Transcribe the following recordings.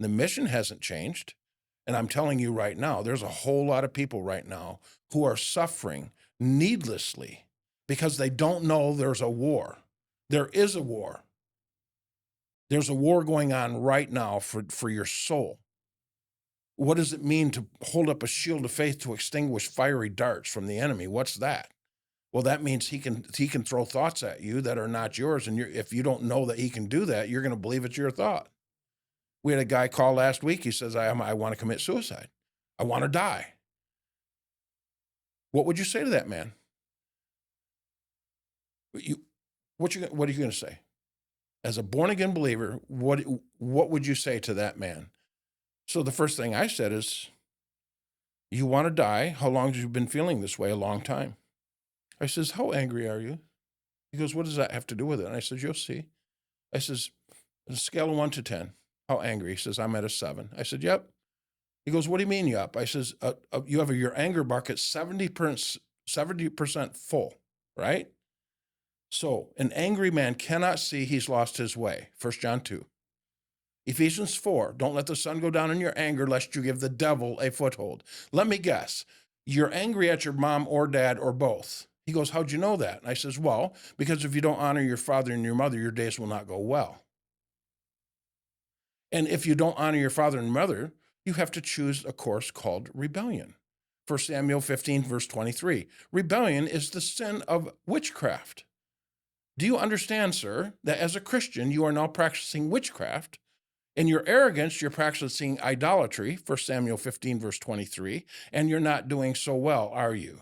The mission hasn't changed. And I'm telling you right now, there's a whole lot of people right now who are suffering needlessly because they don't know there's a war. There is a war. There's a war going on right now for your soul. What does it mean to hold up a shield of faith to extinguish fiery darts from the enemy? What's that? Well, that means he can throw thoughts at you that are not yours, and if you don't know that he can do that, you're going to believe it's your thought. We had a guy call last week. He says, I want to commit suicide. I want to die. What would you say to that man? You, what are you going to say? As a born again believer, what would you say to that man? So the first thing I said is, you want to die? How long have you been feeling this way? A long time. I says, how angry are you? He goes, what does that have to do with it? And I says, you'll see. I says, on a scale of 1 to 10, how angry? He says, I'm at a 7. I said, yep. He goes, what do you mean you up? I says, you have your anger bucket 70% full, right? So an angry man cannot see he's lost his way. 1 John 2. Ephesians 4, don't let the sun go down in your anger lest you give the devil a foothold. Let me guess, you're angry at your mom or dad or both. He goes, how'd you know that? And I says, well, because if you don't honor your father and your mother, your days will not go well. And if you don't honor your father and mother, you have to choose a course called rebellion. 1 Samuel 15, verse 23. Rebellion is the sin of witchcraft. Do you understand, sir, that as a Christian, you are now practicing witchcraft? In your arrogance, you're practicing idolatry, 1 Samuel 15, verse 23, and you're not doing so well, are you?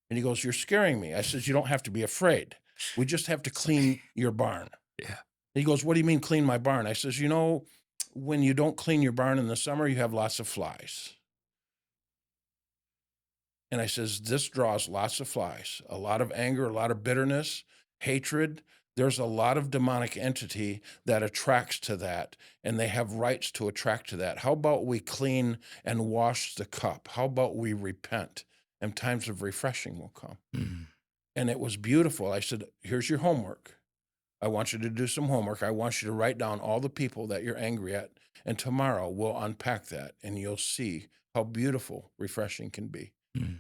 And he goes, you're scaring me. I says, you don't have to be afraid. We just have to clean your barn. Yeah. He goes, what do you mean clean my barn? I says, when you don't clean your barn in the summer, you have lots of flies. And I says, this draws lots of flies, a lot of anger, a lot of bitterness, hatred. There's a lot of demonic entity that attracts to that, and they have rights to attract to that. How about we clean and wash the cup? How about we repent? And times of refreshing will come. Mm. And it was beautiful. I said, here's your homework. I want you to do some homework. I want you to write down all the people that you're angry at. And tomorrow we'll unpack that, and you'll see how beautiful refreshing can be. Mm.